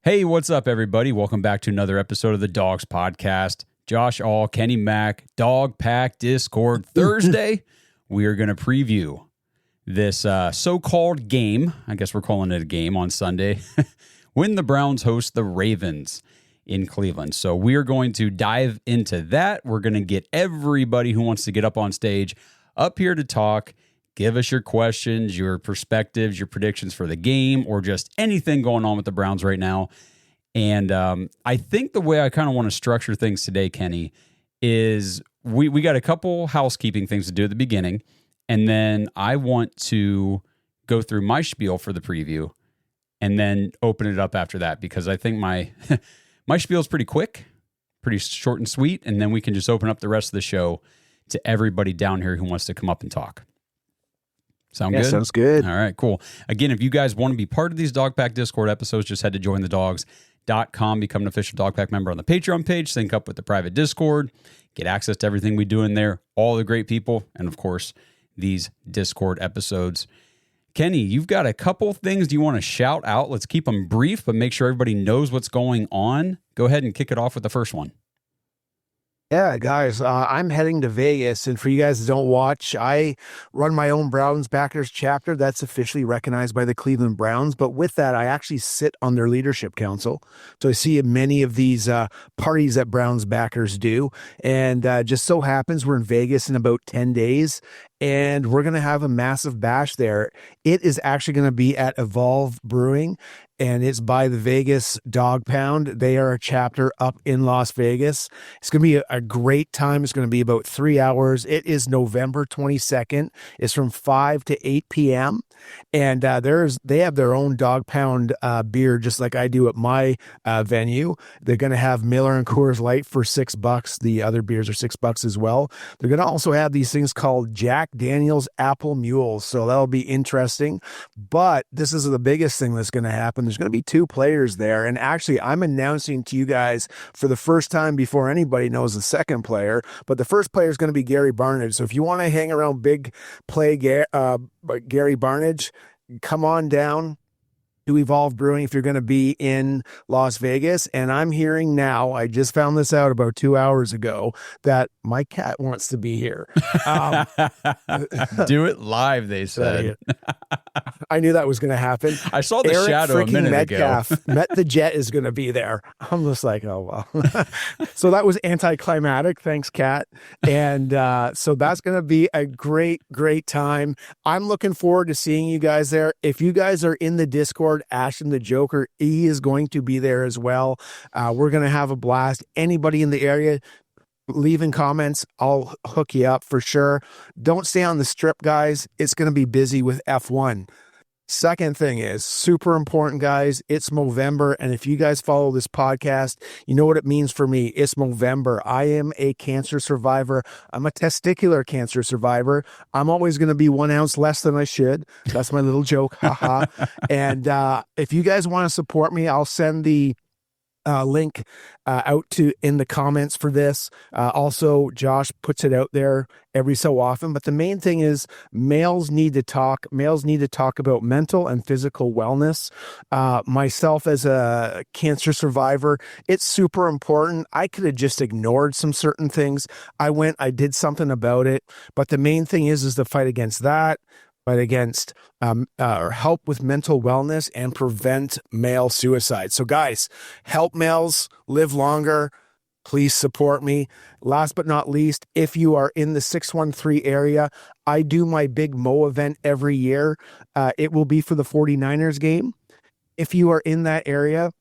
Hey, what's up, everybody? Welcome back to another episode of the Dogs Podcast. Josh All, Kenny Mack, Dog Pack Discord Thursday. We are going to preview this so-called game. I guess we're calling it a game on Sunday. When the Browns host the Ravens in Cleveland. So we are going to dive into that. We're going to get everybody who wants to get up on stage up here to talk. Give us your questions, your perspectives, your predictions for the game, or just anything going on with the Browns right now. And I think the way I kind of want to structure things today, Kenny, is we got a couple housekeeping things to do at the beginning, and then I want to go through my spiel for the preview, and then open it up after that, because I think my my spiel is pretty quick, pretty short and sweet, and then we can just open up the rest of the show to everybody down here who wants to come up and talk. Sound good? Sounds good. All right, cool. Again, if you guys want to be part of these Dog Pack Discord episodes, just head to jointhedogs.com, become an official Dog Pack member on the Patreon page, sync up with the private Discord, get access to everything we do in there, all the great people, and of course, these Discord episodes. Kenny, you've got a couple things you want to shout out. Let's keep them brief, but make sure everybody knows what's going on. Go ahead and kick it off with the first one. Yeah, guys, I'm heading to Vegas, and for you guys that don't watch, I run my own Browns backers chapter that's officially recognized by the Cleveland Browns. But with that, I actually sit on their leadership council. So I see many of these parties that Browns backers do. And just so happens we're in Vegas in about 10 days, and we're going to have a massive bash there. It is actually going to be at Evolve Brewing, and it's by the Vegas Dog Pound. They are a chapter up in Las Vegas. It's going to be a great time. It's going to be about 3 hours. It is November 22nd. It's from 5 to 8 p.m. And they have their own Dog Pound beer, just like I do at my venue. They're going to have Miller and Coors Light for $6. The other beers are $6 as well. They're going to also have these things called Jack Daniel's Apple Mules. So that'll be interesting. But this is the biggest thing that's going to happen. There's going to be two players there. And actually, I'm announcing to you guys for the first time before anybody knows the second player. But the first player is going to be Gary Barnidge. So if you want to hang around big play Gary Barnidge, come on down to Evolve Brewing if you're going to be in Las Vegas. And I'm hearing now, I just found this out about 2 hours ago, that my cat wants to be here. Do it live, they said. I knew that was going to happen. I saw the Eric shadow a minute Metcalf, ago. Met the Jet is going to be there. I'm just like, oh, well. So that was anticlimactic. Thanks, Kat. And so that's going to be a great, great time. I'm looking forward to seeing you guys there. If you guys are in the Discord, Ashton the Joker, he is going to be there as well. We're going to have a blast. Anybody in the area, leaving comments, I'll hook you up for sure. Don't stay on the strip, guys. It's going to be busy with F1. Second thing is super important, guys. It's Movember. And if you guys follow this podcast, you know what it means for me. It's Movember. I am a cancer survivor. I'm a testicular cancer survivor. I'm always going to be 1 ounce less than I should. That's my little joke. Haha. And if you guys want to support me, I'll send the link out to in the comments for this. Also, Josh puts it out there every so often. But the main thing is males need to talk. Males need to talk about mental and physical wellness. Myself as a cancer survivor, it's super important. I could have just ignored some certain things. I did something about it. But the main thing is the fight against that. Fight against or help with mental wellness and prevent male suicide. So guys, help males live longer. Please support me. Last but not least, if you are in the 613 area, I do my big Mo event every year. It will be for the 49ers game. If you are in that area,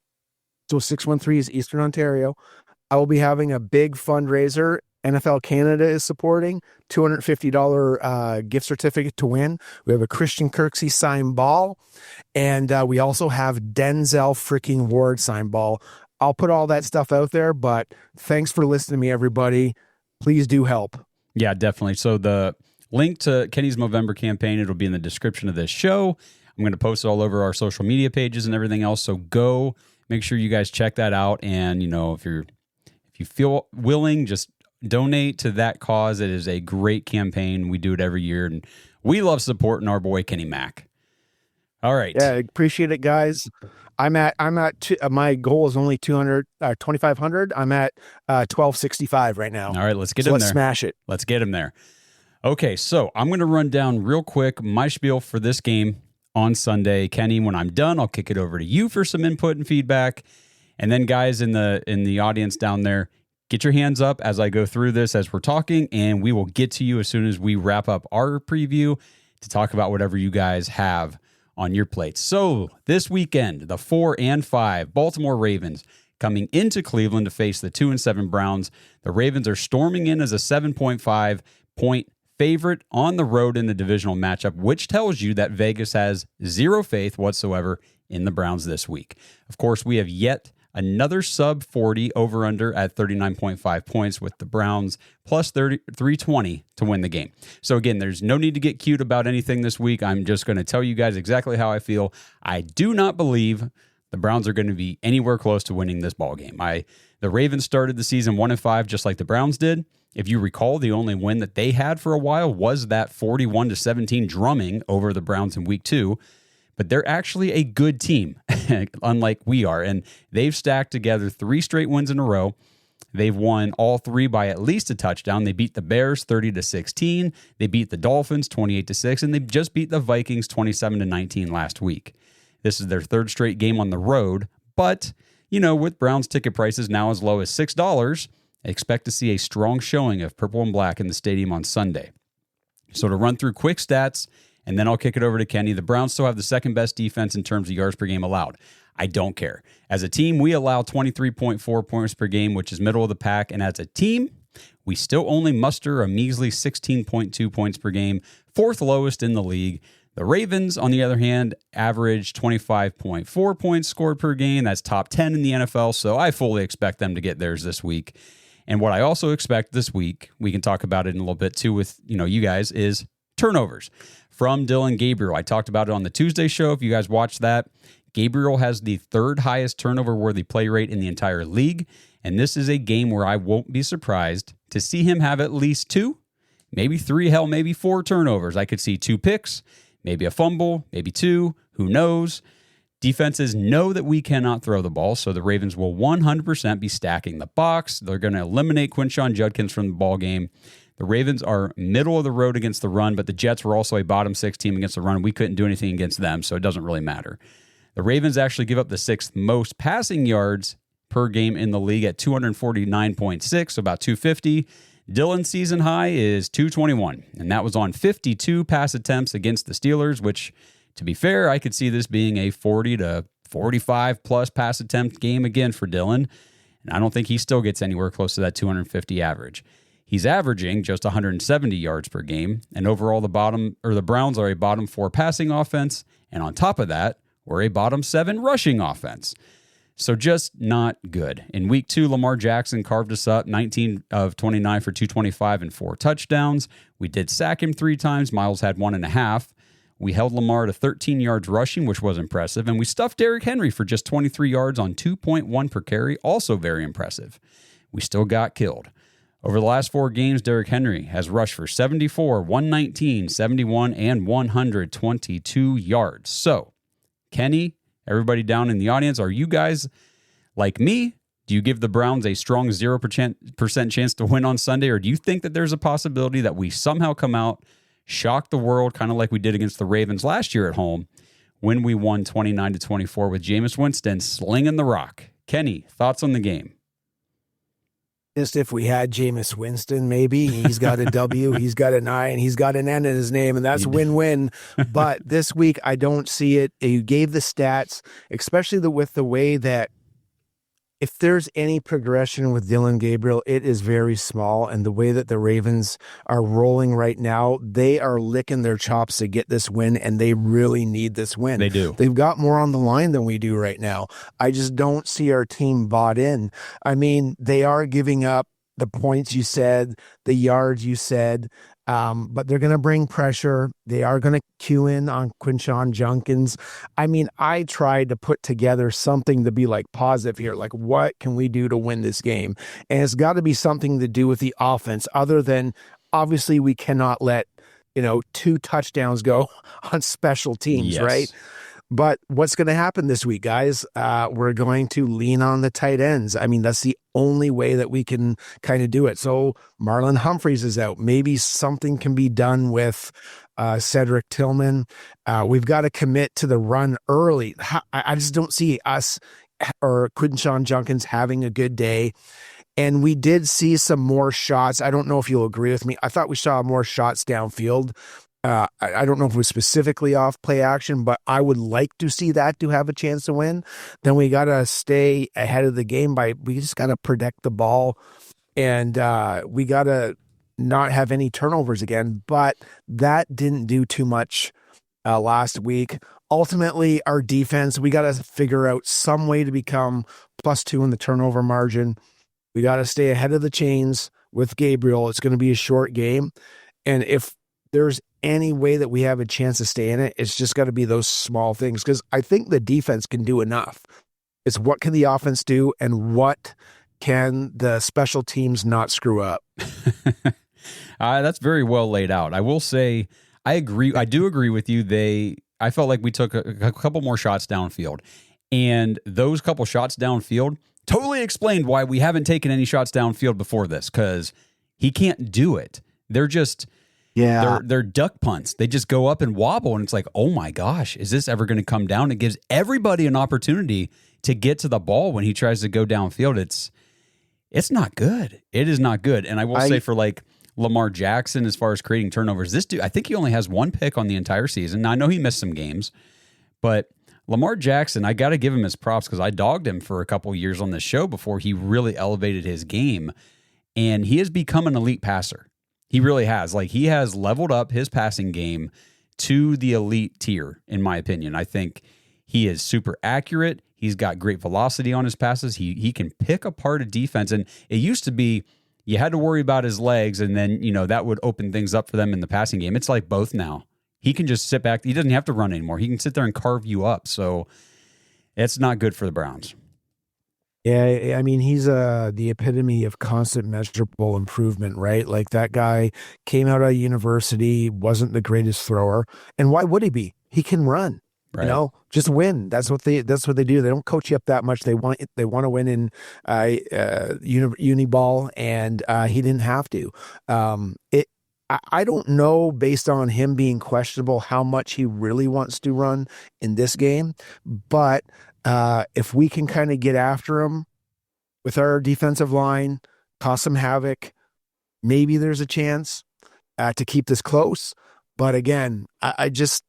so 613 is Eastern Ontario, I will be having a big fundraiser. NFL Canada is supporting $250 gift certificate to win. We have a Christian Kirksey signed ball, and we also have Denzel freaking Ward signed ball. I'll put all that stuff out there, but thanks for listening to me, everybody. Please do help. Yeah, definitely. So the link to Kenny's Movember campaign, it'll be in the description of this show. I'm going to post it all over our social media pages and everything else. So go make sure you guys check that out. And, if you feel willing, just donate to that cause. It is a great campaign. We do it every year, and we love supporting our boy Kenny Mack. All right. Yeah, I appreciate it, guys. My goal is only 2,500. I'm at 1,265 right now. All right, let's get him there. Let's smash it. Let's get him there. Okay, so I'm going to run down real quick my spiel for this game on Sunday. Kenny, when I'm done, I'll kick it over to you for some input and feedback. And then guys in the audience down there, get your hands up as I go through this as we're talking, and we will get to you as soon as we wrap up our preview to talk about whatever you guys have on your plates. So this weekend, the 4 and 5 Baltimore Ravens coming into Cleveland to face the 2 and 7 Browns. The Ravens are storming in as a 7.5 point favorite on the road in the divisional matchup, which tells you that Vegas has zero faith whatsoever in the Browns this week. Of course, we have yet another sub 40 over under at 39.5 points with the Browns plus 320 to win the game. So again, there's no need to get cute about anything this week. I'm just going to tell you guys exactly how I feel. I do not believe the Browns are going to be anywhere close to winning this ball game. The Ravens started the season 1 and 5 just like the Browns did. If you recall, the only win that they had for a while was that 41-17 drumming over the Browns in week 2. But they're actually a good team, unlike we are. And they've stacked together 3 straight wins in a row. They've won all 3 by at least a touchdown. They beat the Bears 30-16. They beat the Dolphins 28-6. And they just beat the Vikings 27-19 last week. This is their 3rd straight game on the road. But, with Browns ticket prices now as low as $6, I expect to see a strong showing of purple and black in the stadium on Sunday. So to run through quick stats, and then I'll kick it over to Kenny. The Browns still have the 2nd best defense in terms of yards per game allowed. I don't care. As a team, we allow 23.4 points per game, which is middle of the pack. And as a team, we still only muster a measly 16.2 points per game, 4th lowest in the league. The Ravens, on the other hand, average 25.4 points scored per game. That's top 10 in the NFL, so I fully expect them to get theirs this week. And what I also expect this week, we can talk about it in a little bit too with you guys, is turnovers from Dillon Gabriel. I talked about it on the Tuesday show. If you guys watched that, Gabriel has the 3rd highest turnover-worthy play rate in the entire league. And this is a game where I won't be surprised to see him have at least 2, maybe 3, hell, maybe 4 turnovers. I could see 2 picks, maybe a fumble, maybe 2, who knows? Defenses know that we cannot throw the ball, so the Ravens will 100% be stacking the box. They're going to eliminate Quinshon Judkins from the ball game. The Ravens are middle of the road against the run, but the Jets were also a bottom 6 team against the run. We couldn't do anything against them, so it doesn't really matter. The Ravens actually give up the 6th most passing yards per game in the league at 249.6, so about 250. Dillon's season high is 221, and that was on 52 pass attempts against the Steelers, which, to be fair, I could see this being a 40 to 45 plus pass attempt game again for Dillon, and I don't think he still gets anywhere close to that 250 average. He's averaging just 170 yards per game, and overall the Browns are a bottom 4 passing offense, and on top of that, we're a bottom 7 rushing offense. So just not good. In week 2, Lamar Jackson carved us up, 19 of 29 for 225 and 4 touchdowns. We did sack him 3 times. Miles had 1.5. We held Lamar to 13 yards rushing, which was impressive, and we stuffed Derrick Henry for just 23 yards on 2.1 per carry, also very impressive. We still got killed. Over the last 4 games, Derrick Henry has rushed for 74, 119, 71, and 122 yards. So, Kenny, everybody down in the audience, are you guys like me? Do you give the Browns a strong 0% chance to win on Sunday, or do you think that there's a possibility that we somehow come out, shock the world, kind of like we did against the Ravens last year at home when we won 29-24 with Jameis Winston slinging the rock? Kenny, thoughts on the game? Just if we had Jameis Winston, maybe he's got a W, he's got an I, and he's got an N in his name, and that's win-win. But this week, I don't see it. You gave the stats, especially with the way that if there's any progression with Dillon Gabriel, it is very small. And the way that the Ravens are rolling right now, they are licking their chops to get this win, and they really need this win. They do. They've got more on the line than we do right now. I just don't see our team bought in. I mean, they are giving up the points you said, the yards you said, but they're going to bring pressure. They are going to cue in on Quinshon Judkins. I mean, I tried to put together something to be like positive here. Like, what can we do to win this game? And it's got to be something to do with the offense other than, obviously, we cannot let, 2 touchdowns go on special teams, yes. right? But what's going to happen this week, guys? We're going to lean on the tight ends. I mean, that's the only way that we can kind of do it. So Marlon Humphreys is out. Maybe something can be done with Cedric Tillman. We've got to commit to the run early. I just don't see us or Quinton Junkins having a good day. And we did see some more shots. I don't know if you'll agree with me. I thought we saw more shots downfield. I don't know if it was specifically off play action, but I would like to see that to have a chance to win. Then we got to stay ahead of the game we just got to protect the ball, and we got to not have any turnovers again. But that didn't do too much last week. Ultimately, our defense, we got to figure out some way to become +2 in the turnover margin. We got to stay ahead of the chains with Gabriel. It's going to be a short game. And if there's any way that we have a chance to stay in it, it's just got to be those small things, because I think the defense can do enough. It's what can the offense do and what can the special teams not screw up. That's very well laid out. I will say I agree. I do agree with you. I felt like we took a couple more shots downfield, and those couple shots downfield totally explained why we haven't taken any shots downfield before this, because he can't do it. They're just... Yeah, they're duck punts. They just go up and wobble, and it's like, oh my gosh, is this ever going to come down? It gives everybody an opportunity to get to the ball when he tries to go downfield. It's not good. It is not good. And I will say for like Lamar Jackson, as far as creating turnovers, this dude, I think he only has one pick on the entire season. Now, I know he missed some games, but Lamar Jackson, I got to give him his props, because I dogged him for a couple years on this show before he really elevated his game, and he has become an elite passer. He really has. Like, he has leveled up his passing game to the elite tier, in my opinion. I think he is super accurate. He's got great velocity on his passes. He can pick apart a defense. And it used to be you had to worry about his legs, and then, that would open things up for them in the passing game. It's like both now. He can just sit back. He doesn't have to run anymore. He can sit there and carve you up. So it's not good for the Browns. Yeah, I mean, he's the epitome of constant measurable improvement, right? Like, that guy came out of university, wasn't the greatest thrower, and why would he be? He can run, right. Just win. That's what they do. They don't coach you up that much. They want to win in uni ball, and he didn't have to. I don't know, based on him being questionable, how much he really wants to run in this game, but if we can kind of get after him with our defensive line, cause some havoc, maybe there's a chance to keep this close. But again, I just,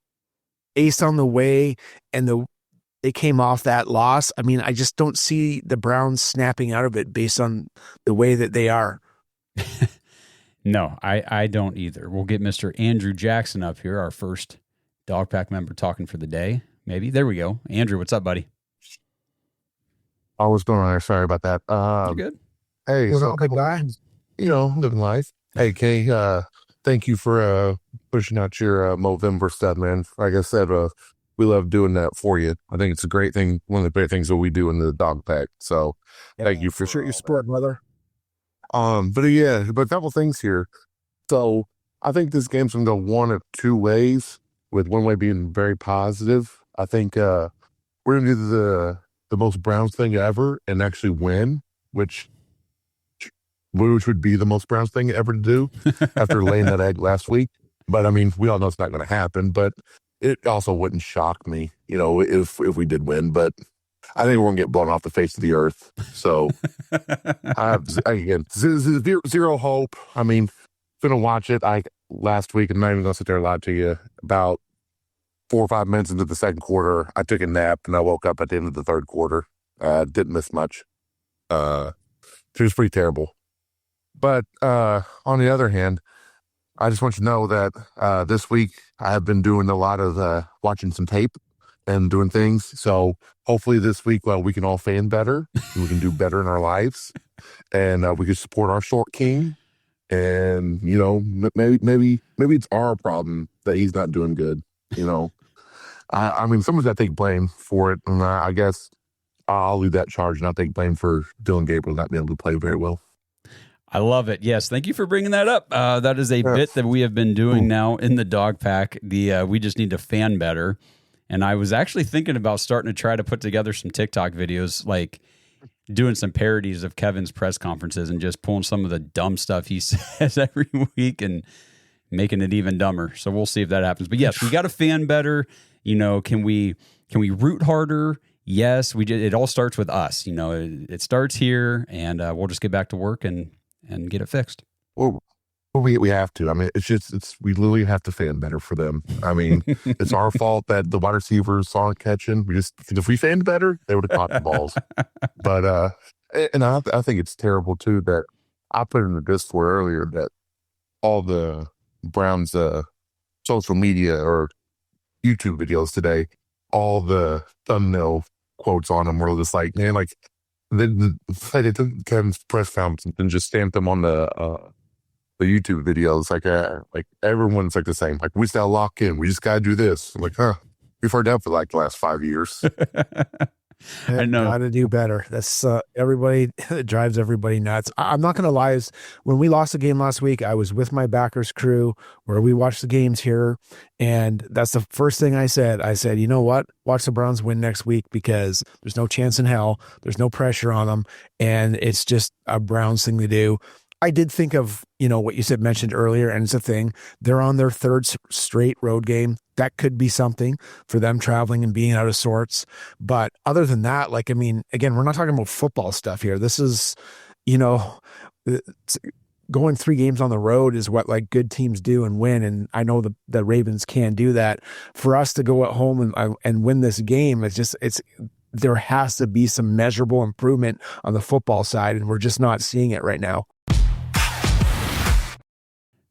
based on the way they came off that loss, I mean, I just don't see the Browns snapping out of it based on the way that they are. No, I don't either. We'll get Mr. Andrew Jackson up here, our first Dog Pack member talking for the day. Maybe. There we go. Andrew, what's up, buddy? Oh, what's going on there? Sorry about that. You're good. Hey, so big guy. Living life. Hey, Kenny, thank you for pushing out your Movember stuff, man. Like I said, we love doing that for you. I think it's a great thing. One of the great things that we do in the Dog Pack. So thank you for sure. Your sport, brother. But a couple things here. So I think this game's gonna go one of two ways, with one way being very positive. I think we're gonna do the most Browns thing ever and actually win, which would be the most Browns thing ever to do after laying that egg last week. But I mean, we all know it's not going to happen, but it also wouldn't shock me, if we did win. But I think we're going to get blown off the face of the earth. So I have, again, zero hope. I mean, going to watch it. Last week, I'm not even going to sit there and lie to you, about 4 or 5 minutes into the second quarter, I took a nap and I woke up at the end of the third quarter. Didn't miss much. It was pretty terrible. But on the other hand, I just want you to know that this week I have been doing a lot of watching some tape and doing things. So hopefully this week, we can all fan better. And we can do better in our lives. And we can support our short king. And, maybe it's our problem that he's not doing good, I mean, someone's got to take blame for it, and I guess I'll leave that charge and I'll take blame for Dylan Gabriel not being able to play very well. I love it. Yes, thank you for bringing that up. That is a bit that we have been doing now in the Dog Pack. We just need to fan better, And I was actually thinking about starting to try to put together some TikTok videos, like doing some parodies of Kevin's press conferences and just pulling some of the dumb stuff he says every week and making it even dumber. So we'll see if that happens. But yes, we got to fan better. You know, can we root harder? Yes, it all starts with us. You know, it starts here, and we'll just get back to work and get it fixed. Well, we have to. I mean, we literally have to fan better for them. I mean, it's our fault that the wide receivers saw catching. If we fanned better, they would have caught the balls. But and I think it's terrible too that I put in the Discord earlier that all the Browns social media or YouTube videos today, all the thumbnail quotes on them were just like, man, like they took Kevin's press conference and just stamped them on the YouTube videos. Like everyone's like the same. Like, we just gotta lock in. We just gotta do this. I'm like, we've heard that for like the last 5 years. I know how to do better. That's everybody. It drives everybody nuts. I'm not going to lie. When we lost the game last week, I was with my backers crew where we watched the games here. And that's the first thing I said. I said, you know what? Watch the Browns win next week because there's no chance in hell. There's no pressure on them. And it's just a Browns thing to do. I did think of, what you mentioned earlier, and it's a thing. They're on their third straight road game. That could be something for them traveling and being out of sorts. But other than that, again, we're not talking about football stuff here. This is, going 3 games on the road is what like good teams do and win. And I know the Ravens can do that. For us to go at home and win this game, there has to be some measurable improvement on the football side. And we're just not seeing it right now.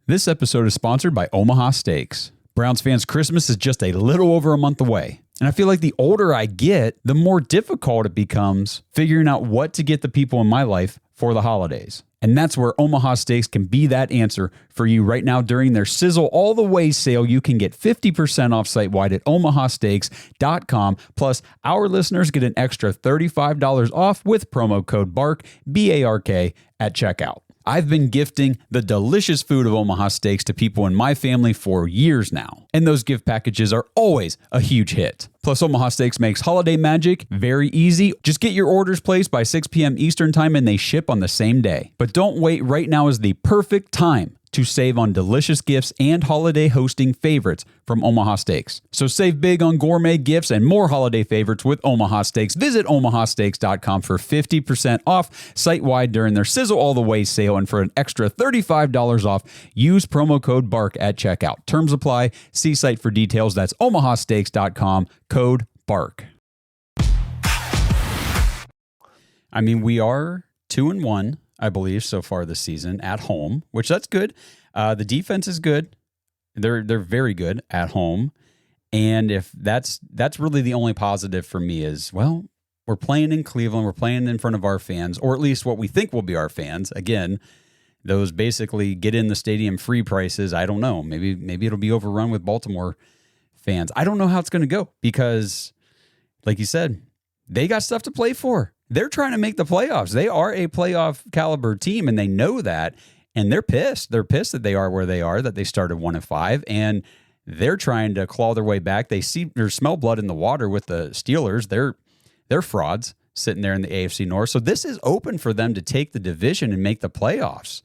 This episode is sponsored by Omaha Steaks. Browns fans, Christmas is just a little over a month away. And I feel like the older I get, the more difficult it becomes figuring out what to get the people in my life for the holidays. And that's where Omaha Steaks can be that answer for you right now. During their Sizzle All the Way sale, you can get 50% off site-wide at omahasteaks.com. Plus, our listeners get an extra $35 off with promo code BARK, B-A-R-K, at checkout. I've been gifting the delicious food of Omaha Steaks to people in my family for years now, and those gift packages are always a huge hit. Plus, Omaha Steaks makes holiday magic very easy. Just get your orders placed by 6 p.m. Eastern Time and they ship on the same day. But don't wait, right now is the perfect time to save on delicious gifts and holiday hosting favorites from Omaha Steaks. So save big on gourmet gifts and more holiday favorites with Omaha Steaks. Visit omahasteaks.com for 50% off site-wide during their Sizzle All the Way sale, and for an extra $35 off, use promo code BARK at checkout. Terms apply. See site for details. That's omahasteaks.com, code BARK. I mean, we are 2-1. I believe, so far this season at home, which that's good. The defense is good. They're very good at home. And if that's really the only positive for me is, well, we're playing in Cleveland. We're playing in front of our fans, or at least what we think will be our fans. Again, those basically get in the stadium free prices. I don't know. Maybe it'll be overrun with Baltimore fans. I don't know how it's going to go because, like you said, they got stuff to play for. They're trying to make the playoffs. They are a playoff caliber team, and they know that, and they're pissed. They're pissed that they are where they are, that they started 1-5, and they're trying to claw their way back. They see or smell blood in the water with the Steelers. They're frauds sitting there in the AFC North. So this is open for them to take the division and make the playoffs.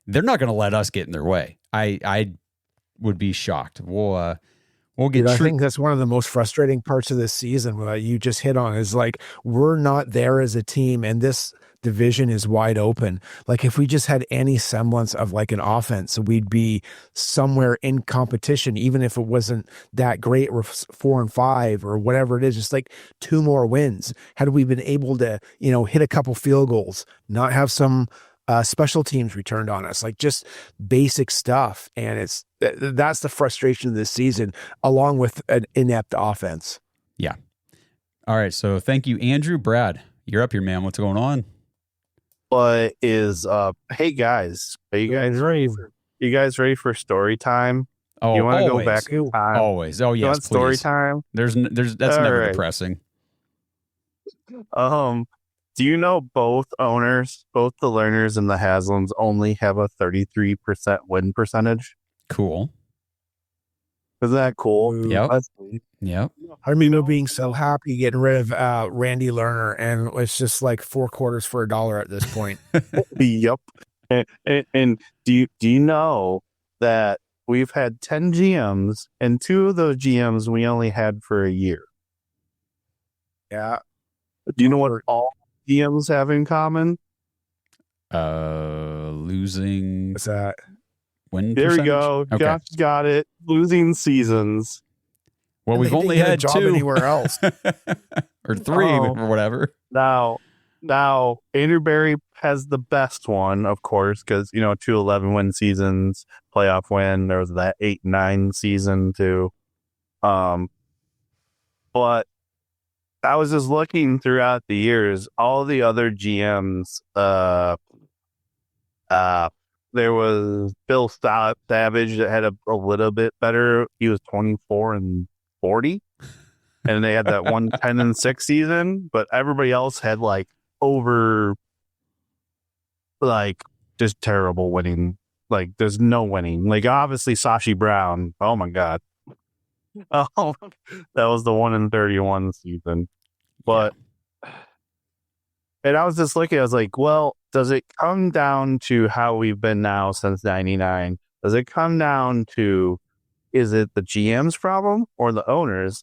They're not going to let us get in their way. I would be shocked. We'll get. I think that's one of the most frustrating parts of this season. What you just hit on is like we're not there as a team, and this division is wide open. Like if we just had any semblance of like an offense, we'd be somewhere in competition, even if it wasn't that great. We're 4-5 or whatever it is. Just like 2 more wins. Had we been able to, hit a couple field goals, not have some special teams returned on us, like just basic stuff. And that's the frustration of this season, along with an inept offense. Yeah. All right. So thank you, Andrew. Brad, you're up here, man. What's going on? What is up? Hey guys, are you guys ready? You guys ready for story time? Oh, you want to go always. back in time? Always. Oh, yes, please. Story time. That's All never right. depressing. Do you know both owners, both the Lerners and the Haslams, only have a 33% win percentage? Cool. Isn't that cool? Yep. That's neat. Yep. I remember being so happy getting rid of Randy Lerner, and it's just like 4 quarters for $1 at this point. Yep. And do you know that we've had 10 GMs, and 2 of those GMs we only had for a year? Yeah. Do you know what all GMs have in common? Losing What's that? win There percentage? we go. Okay. Josh got it. Losing seasons. Well, And we've they didn't only get a had job 2 anywhere else. or 3 Oh. or whatever. Now Andrew Berry has the best one, of course, because 2 11-win seasons, playoff win. There was that 8-9 season too. But I was just looking throughout the years, all the other GMs. There was Bill Savage that had a little bit better. He was 24-40. And they had that 10-6 season, but everybody else had like over, like, just terrible winning. Like, there's no winning. Like, obviously, Sashi Brown. Oh my God. Oh, that was the 1-31 season. But, and I was just looking, I was like, well, does it come down to how we've been now since 99? Does it come down to, is it the GM's problem or the owners?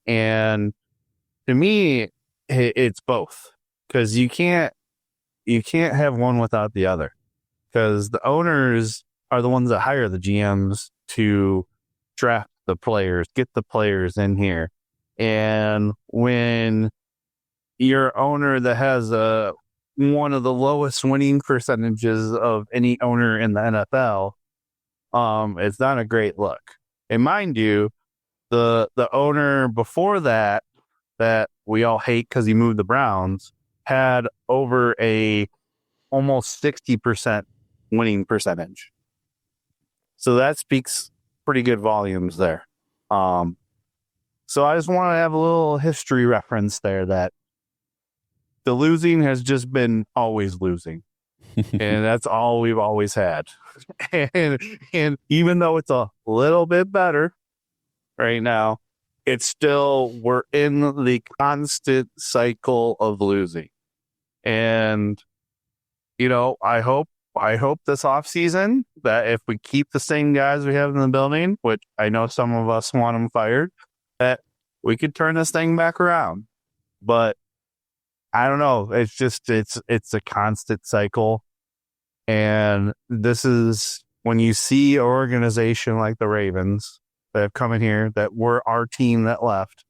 And to me, it's both, because you can't have one without the other, because the owners are the ones that hire the GMs to draft the players, get the players in here. And when your owner that has one of the lowest winning percentages of any owner in the NFL, it's not a great look. And mind you, the owner before that we all hate because he moved the Browns, had over a almost 60% winning percentage. So that speaks pretty good volumes there. So I just want to have a little history reference there, that the losing has just been always losing. And that's all we've always had. And even though it's a little bit better right now, it's still, we're in the constant cycle of losing. And, I hope this offseason that if we keep the same guys we have in the building, which I know some of us want them fired, that we could turn this thing back around. But I don't know. It's just, it's a constant cycle. And this is when you see an organization like the Ravens that have come in here, that were our team that left,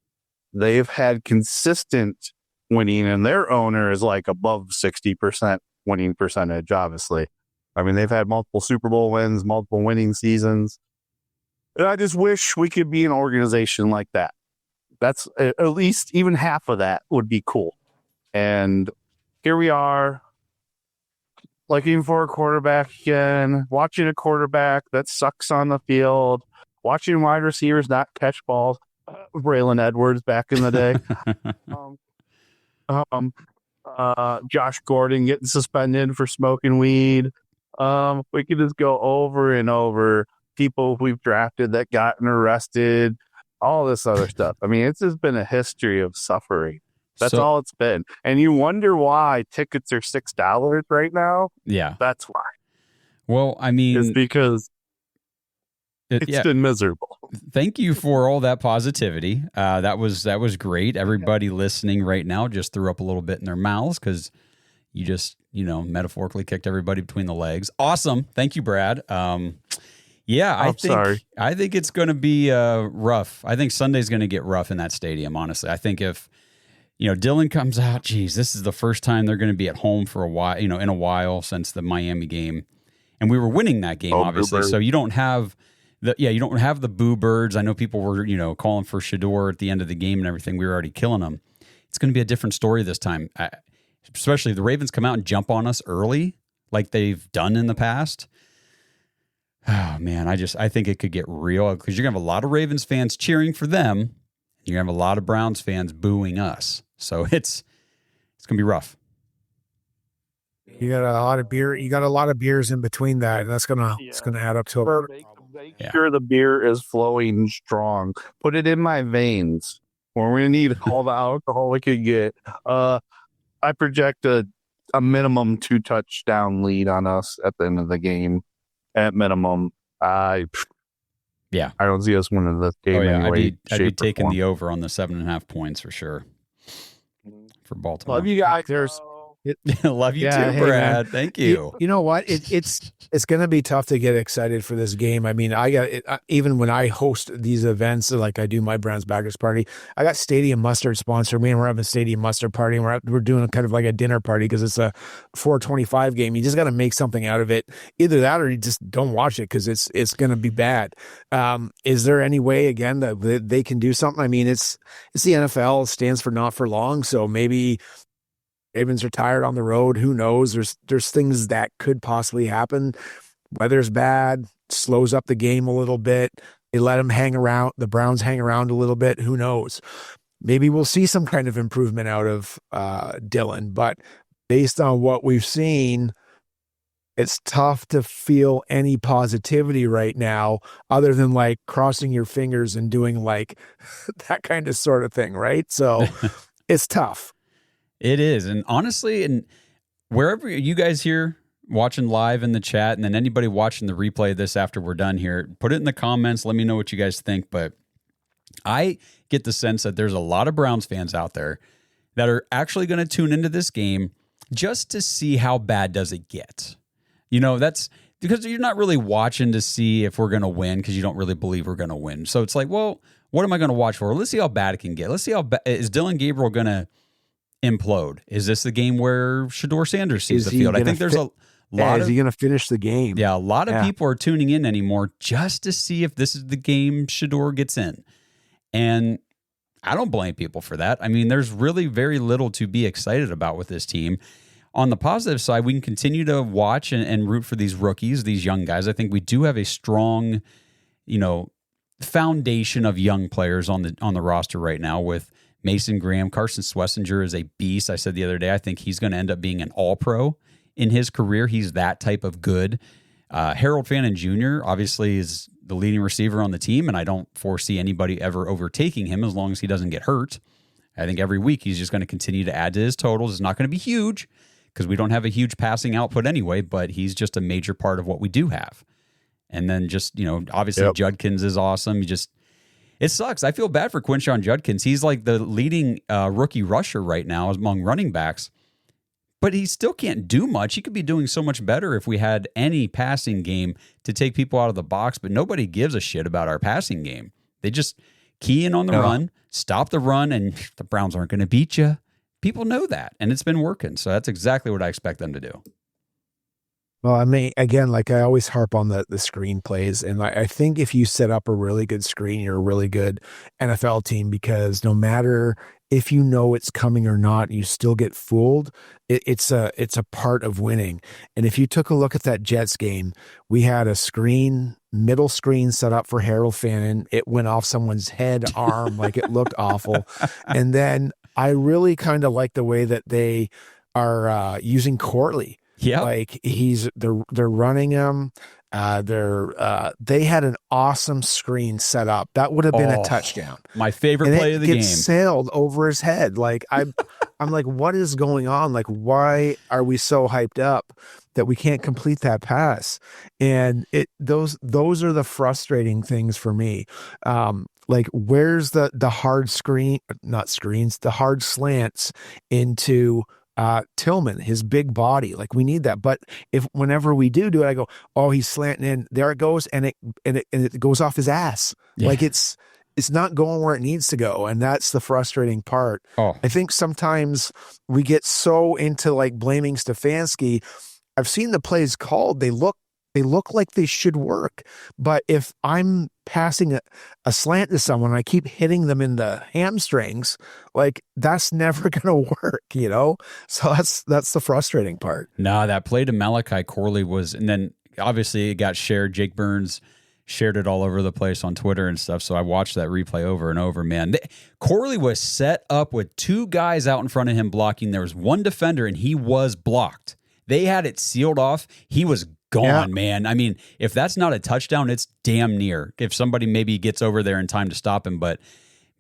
they've had consistent winning, and their owner is like above 60% winning percentage, obviously. I mean, they've had multiple Super Bowl wins, multiple winning seasons. And I just wish we could be an organization like that. That's at least even half of that would be cool. And here we are, looking for a quarterback again, watching a quarterback that sucks on the field, watching wide receivers not catch balls. Braylon Edwards back in the day. Josh Gordon getting suspended for smoking weed. We could just go over and over people we've drafted that gotten arrested, all this other stuff. I mean, it's just been a history of suffering. That's all it's been. And you wonder why tickets are $6 right now? Yeah. That's why. Well, I mean, it's because it's been miserable. Thank you for all that positivity. That was great. Everybody listening right now just threw up a little bit in their mouths because you just, metaphorically kicked everybody between the legs. Awesome. Thank you, Brad. I think it's going to be rough. I think Sunday's going to get rough in that stadium, honestly. I think if, Dylan comes out, geez, this is the first time they're going to be at home for a while, in a while since the Miami game. And we were winning that game, obviously. So you don't have the boo birds. I know people were, calling for Shador at the end of the game and everything. We were already killing them. It's going to be a different story this time. Especially if the Ravens come out and jump on us early, like they've done in the past. Oh man, I think it could get real because you're gonna have a lot of Ravens fans cheering for them. You're gonna have a lot of Browns fans booing us. So it's gonna be rough. You got a lot of beer. You got a lot of beers in between that, and it's gonna add up to a problem. Make Yeah. sure the beer is flowing strong. Put it in my veins. Where we need all the alcohol we could get. I project a minimum 2 touchdown lead on us at the end of the game. At minimum, I don't see us winning this game anyway. I'd be taking the over on the 7.5 points for sure for Baltimore. Love you guys. Love you Yeah, too, hey, Brad. man. Thank you. You know what? It's going to be tough to get excited for this game. I mean, I got it, even when I host these events, like I do my Browns backers party, I got Stadium Mustard sponsor me, and we're having a Stadium Mustard party, and we're doing kind of like a dinner party because it's a 4:25 game. You just got to make something out of it. Either that, or you just don't watch it because it's going to be bad. Is there any way again that they can do something? I mean, it's the NFL. It stands for not for long, so maybe Ravens are tired on the road. Who knows? There's things that could possibly happen. Weather's bad, slows up the game a little bit. They let them hang around. The Browns hang around a little bit. Who knows? Maybe we'll see some kind of improvement out of Dylan. But based on what we've seen, it's tough to feel any positivity right now other than like crossing your fingers and doing like that kind of sort of thing, right? So it's tough. It is. And honestly, and wherever you guys here watching live in the chat, and then anybody watching the replay of this after we're done here, put it in the comments. Let me know what you guys think. But I get the sense that there's a lot of Browns fans out there that are actually going to tune into this game just to see how bad does it get. You know, that's because you're not really watching to see if we're going to win because you don't really believe we're going to win. So it's like, well, what am I going to watch for? Let's see how bad it can get. Let's see how bad is Dylan Gabriel going to implode. Is this the game where Shedeur Sanders sees the field? I think there's a lot is he going to finish the game? Yeah, a lot of people are tuning in anymore just to see if this is the game Shedeur gets in. And I don't blame people for that. I mean, there's really very little to be excited about with this team. On the positive side, we can continue to watch and root for these rookies, these young guys. I think we do have a strong, foundation of young players on the roster right now with Mason Graham. Carson Schlesinger is a beast. I said the other day, I think he's going to end up being an all-pro in his career. He's that type of good. Harold Fannin Jr. obviously is the leading receiver on the team, and I don't foresee anybody ever overtaking him as long as he doesn't get hurt. I think every week he's just going to continue to add to his totals. It's not going to be huge because we don't have a huge passing output anyway, but he's just a major part of what we do have. And then just, obviously Judkins is awesome. It sucks. I feel bad for Quinshon Judkins. He's like the leading rookie rusher right now among running backs, but he still can't do much. He could be doing so much better if we had any passing game to take people out of the box, but nobody gives a shit about our passing game. They just key in on the run, stop the run, and the Browns aren't going to beat you. People know that, and it's been working, so that's exactly what I expect them to do. Well, I mean, again, like I always harp on the screenplays, and I think if you set up a really good screen, you're a really good NFL team because no matter if you know it's coming or not, you still get fooled. It's a part of winning. And if you took a look at that Jets game, we had a middle screen set up for Harold Fannin. It went off someone's head, arm, like it looked awful. And then I really kind of like the way that they are using Corley. Yeah, like they're running him. They had an awesome screen set up. That would have been a touchdown. My favorite play of the game. Sailed over his head. Like I'm like, what is going on? Like, why are we so hyped up that we can't complete that pass? And those are the frustrating things for me. Like where's the hard the hard slants into Tillman, his big body, like we need that. But whenever we do it, I go, oh, he's slanting in, there it goes. And it goes off his ass. Yeah. Like it's not going where it needs to go. And that's the frustrating part. I think sometimes we get so into like blaming Stefanski. I've seen the plays called. They look like they should work. But if I'm passing a slant to someone, I keep hitting them in the hamstrings, like that's never going to work, So that's the frustrating part. No, that play to Malachi Corley was, and then obviously it got shared. Jake Burns shared it all over the place on Twitter and stuff. So I watched that replay over and over, man. Corley was set up with two guys out in front of him blocking. There was one defender and he was blocked. They had it sealed off. He was gone, man. I mean, if that's not a touchdown, it's damn near. If somebody maybe gets over there in time to stop him, but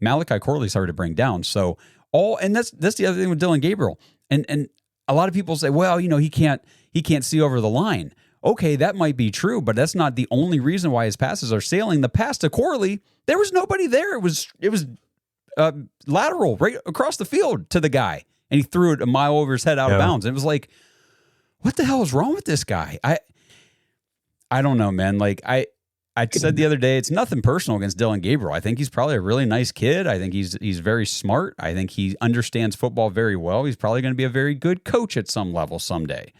Malachi Corley's hard to bring down. So and that's the other thing with Dylan Gabriel. And a lot of people say, well, you know, he can't see over the line. Okay, that might be true, but that's not the only reason why his passes are sailing. The pass to Corley, there was nobody there. It was lateral right across the field to the guy, and he threw it a mile over his head out of bounds. It was like, what the hell is wrong with this guy? I don't know, man. Like I said the other day, it's nothing personal against Dylan Gabriel. I think he's probably a really nice kid. I think he's very smart. I think he understands football very well. He's probably going to be a very good coach at some level someday.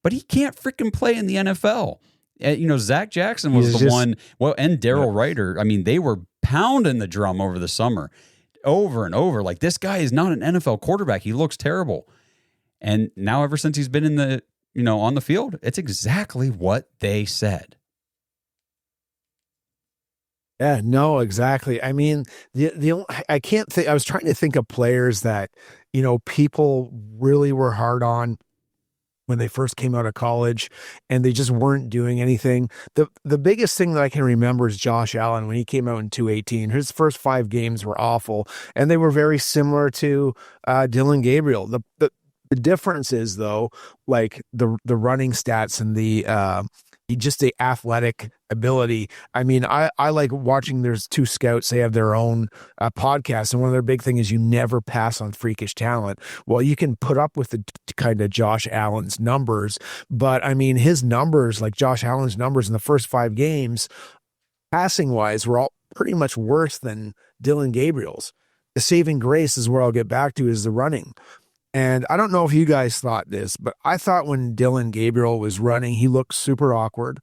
But he can't freaking play in the NFL. You know, Zach Jackson was one, and Darryl Ryder. I mean, they were pounding the drum over the summer, over and over. Like, this guy is not an NFL quarterback. He looks terrible. And now, ever since he's been on the field, it's exactly what they said. Yeah, no, exactly. I mean, I can't think. I was trying to think of players that, you know, people really were hard on when they first came out of college, and they just weren't doing anything. The biggest thing that I can remember is Josh Allen when he came out in 2018. His first 5 games were awful, and they were very similar to Dylan Gabriel. The difference is, though, like the running stats and the athletic ability. I mean, I like watching. There's 2 scouts. They have their own podcast, and one of their big thing is you never pass on freakish talent. Well, you can put up with the kind of Josh Allen's numbers, but I mean, his numbers, like Josh Allen's numbers in the first 5 games, passing wise, were all pretty much worse than Dylan Gabriel's. The saving grace is where I'll get back to is the running. And I don't know if you guys thought this, but I thought when Dylan Gabriel was running, he looked super awkward.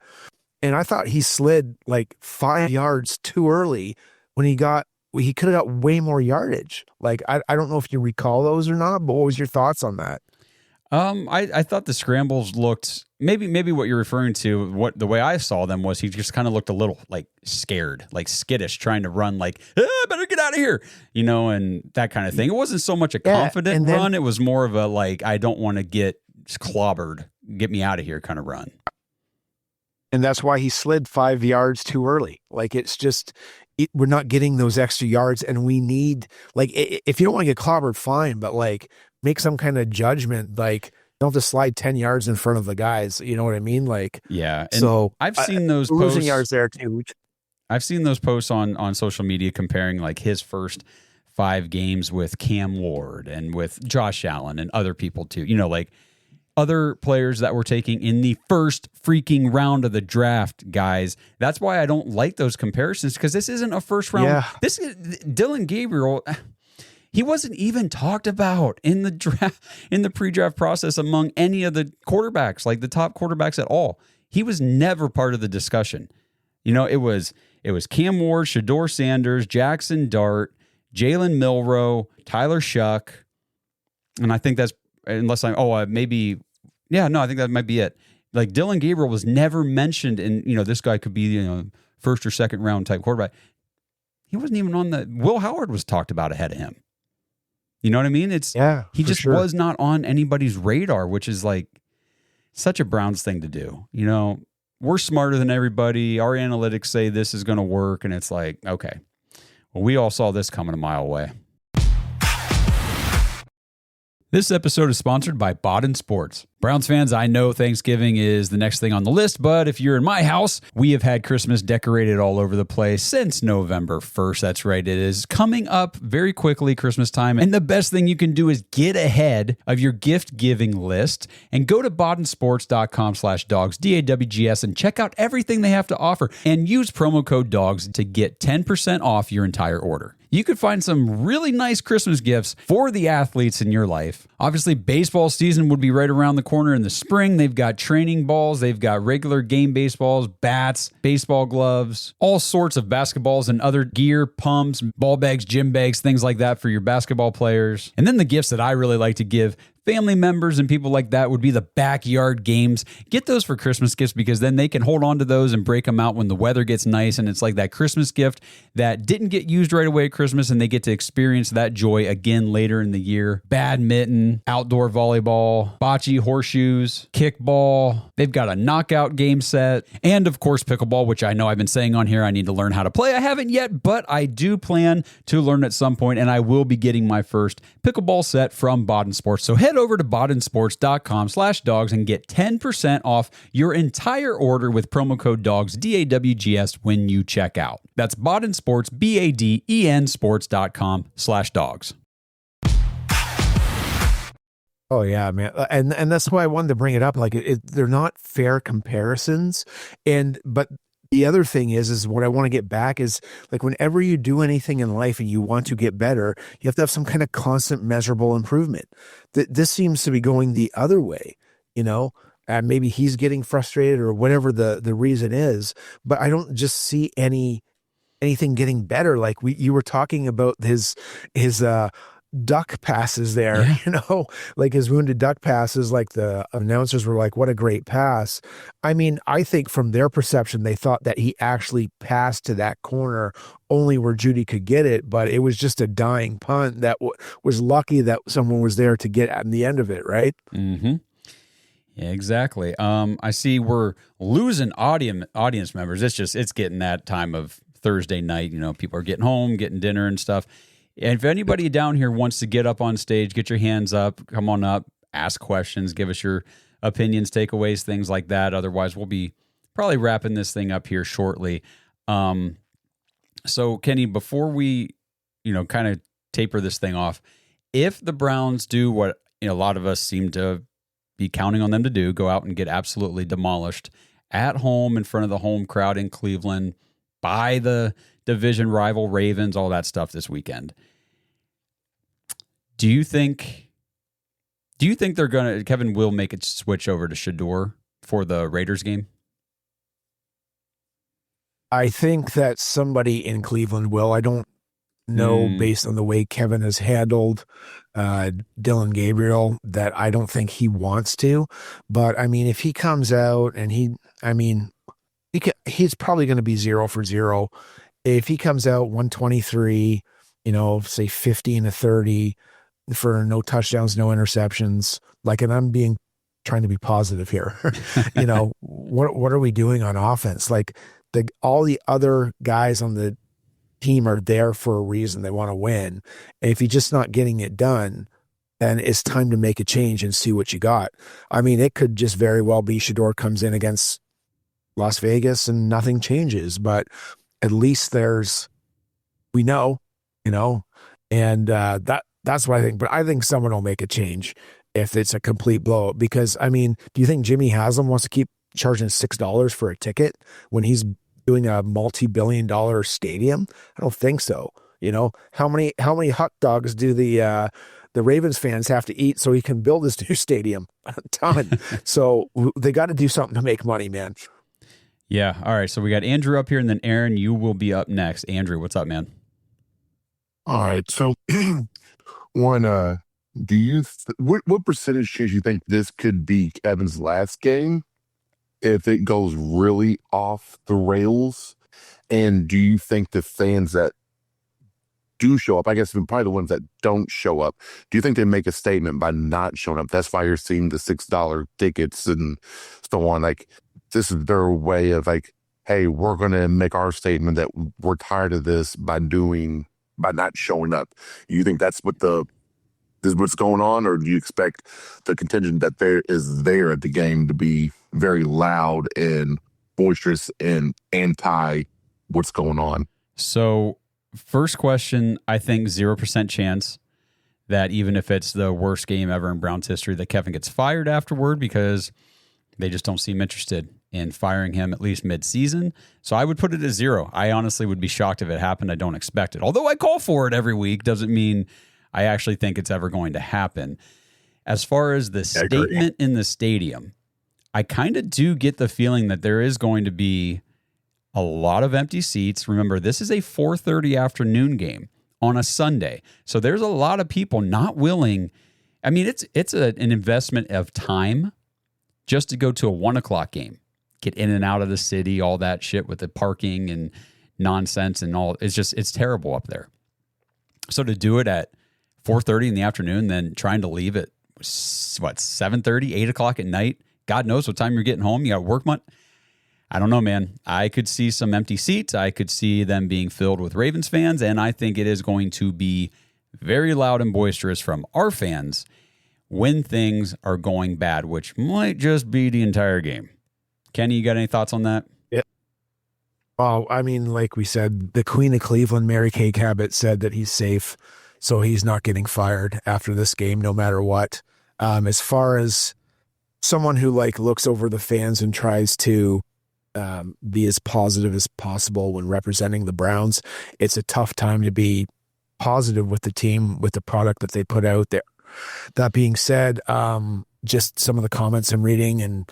And I thought he slid like 5 yards too early when he could have got way more yardage. Like, I don't know if you recall those or not, but what was your thoughts on that? I thought the scrambles looked, maybe what you're referring to, what the way I saw them was he just kind of looked a little like scared, like skittish, trying to run like, better get out of here, you know, and that kind of thing. It wasn't so much a confident run. It was more of a, like, I don't want to get clobbered, get me out of here kind of run. And that's why he slid 5 yards too early. Like, it's just, we're not getting those extra yards, and we need, like, if you don't want to get clobbered, fine, but like, make some kind of judgment. Like, you don't have to slide 10 yards in front of the guys. You know what I mean? Like, yeah. And so I've seen those losing posts, yards there too. I've seen those posts on social media comparing like his first 5 games with Cam Ward and with Josh Allen and other people too. You know, like other players that were taking in the first freaking round of the draft, guys. That's why I don't like those comparisons, because this isn't a first round. Yeah. This is Dylan Gabriel. He wasn't even talked about in the draft, in the pre-draft process among any of the quarterbacks, like the top quarterbacks at all. He was never part of the discussion. You know, it was Cam Ward, Shedeur Sanders, Jackson Dart, Jalen Milroe, Tyler Shuck, and I think that's, unless I'm, I think that might be it. Like, Dylan Gabriel was never mentioned in, you know, this guy could be, you know, first or second round type quarterback. He wasn't even on the, Will Howard was talked about ahead of him. You know what I mean? He just was not on anybody's radar, which is like such a Browns thing to do. You know, we're smarter than everybody. Our analytics say this is going to work. And it's like, okay, well, we all saw this coming a mile away. This episode is sponsored by Bodden Sports. Browns fans, I know Thanksgiving is the next thing on the list, but if you're in my house, we have had Christmas decorated all over the place since November 1st. That's right. It is coming up very quickly, Christmas time. And the best thing you can do is get ahead of your gift giving list and go to boddensports.com/dogs, DAWGS, and check out everything they have to offer and use promo code DOGS to get 10% off your entire order. You could find some really nice Christmas gifts for the athletes in your life. Obviously, baseball season would be right around the corner in the spring. They've got training balls. They've got regular game baseballs, bats, baseball gloves, all sorts of basketballs and other gear, pumps, ball bags, gym bags, things like that for your basketball players. And then the gifts that I really like to give family members and people like that would be the backyard games. Get those for Christmas gifts because then they can hold on to those and break them out when the weather gets nice. And it's like that Christmas gift that didn't get used right away at Christmas and they get to experience that joy again later in the year. Badminton, outdoor volleyball, bocce, horseshoes, kickball. They've got a knockout game set. And of course, pickleball, which I know I've been saying on here I need to learn how to play. I haven't yet, but I do plan to learn at some point, and I will be getting my first pickleball set from Baden Sports. So head over to badensports.com/dogs and get 10% off your entire order with promo code DOGS, DAWGS, when you check out. That's Baden Sports, BADEN sports.com/dogs. Oh yeah, man, and that's why I wanted to bring it up. Like, they're not fair comparisons, but the other thing is what I want to get back is like whenever you do anything in life and you want to get better, you have to have some kind of constant measurable improvement. This seems to be going the other way, maybe he's getting frustrated or whatever the reason is, but I don't just see anything getting better. Like you were talking about his duck passes there, like his wounded duck passes, like the announcers were like, what a great pass. I mean, I think from their perception, they thought that he actually passed to that corner only where Judy could get it, but it was just a dying punt that was lucky that someone was there to get at the end of it, right? Mm-hmm. Yeah, exactly. I see we're losing audience members. It's getting that time of Thursday night, people are getting home, getting dinner and stuff. And if anybody down here wants to get up on stage, get your hands up, come on up, ask questions, give us your opinions, takeaways, things like that. Otherwise, we'll be probably wrapping this thing up here shortly. So, Kenny, before we, kind of taper this thing off, if the Browns do what a lot of us seem to be counting on them to do, go out and get absolutely demolished at home in front of the home crowd in Cleveland by the division rival Ravens, all that stuff this weekend. Do you think Kevin will make a switch over to Shador for the Raiders game? I think that somebody in Cleveland will. I don't know based on the way Kevin has handled Dylan Gabriel that I don't think he wants to. But I mean, if he comes out and he's probably going to be 0 for 0. If he comes out 123, say 15 to 30 for no touchdowns, no interceptions, and I'm trying to be positive here. What are we doing on offense? Like all the other guys on the team are there for a reason. They want to win. And if you're just not getting it done, then it's time to make a change and see what you got. I mean, it could just very well be Shador comes in against Las Vegas and nothing changes, but at least we know, and that's what I think. But I think someone will make a change if it's a complete blowout. Because I mean, do you think Jimmy Haslam wants to keep charging $6 for a ticket when he's doing a multi-billion-dollar stadium? I don't think so. How many hot dogs do the Ravens fans have to eat so he can build this new stadium? A ton. So they got to do something to make money, man. Yeah. All right. So we got Andrew up here, and then Aaron, you will be up next. Andrew, what's up, man? All right. So, one, what percentage chance you think this could be Kevin's last game if it goes really off the rails? And do you think the fans that do show up, I guess probably the ones that don't show up, do you think they make a statement by not showing up? That's why you're seeing the $6 tickets and so on. Like, this is their way of like, hey, we're going to make our statement that we're tired of this by not showing up. You think that's what's going on, or do you expect the contingent that is there at the game to be very loud and boisterous and anti what's going on? So, first question, I think 0% chance that even if it's the worst game ever in Browns history, that Kevin gets fired afterward because they just don't seem interested in firing him at least mid-season. So I would put it at 0. I honestly would be shocked if it happened. I don't expect it. Although I call for it every week, doesn't mean I actually think it's ever going to happen. As far as the statement in the stadium, I kind of do get the feeling that there is going to be a lot of empty seats. Remember, this is a 4:30 afternoon game on a Sunday. So there's a lot of people not willing I mean, it's an investment of time just to go to a 1:00 game, get in and out of the city, all that shit with the parking and nonsense and all. It's terrible up there. So to do it at 4:30 in the afternoon, then trying to leave at 7:30, 8:00 at night. God knows what time you're getting home. You got work month. I don't know, man. I could see some empty seats. I could see them being filled with Ravens fans, and I think it is going to be very loud and boisterous from our fans when things are going bad, which might just be the entire game. Kenny, you got any thoughts on that? Yeah. Well, I mean, like we said, the Queen of Cleveland, Mary Kay Cabot, said that he's safe, so he's not getting fired after this game, no matter what. As far as someone who like looks over the fans and tries to be as positive as possible when representing the Browns, it's a tough time to be positive with the team, with the product that they put out there. That being said, just some of the comments I'm reading and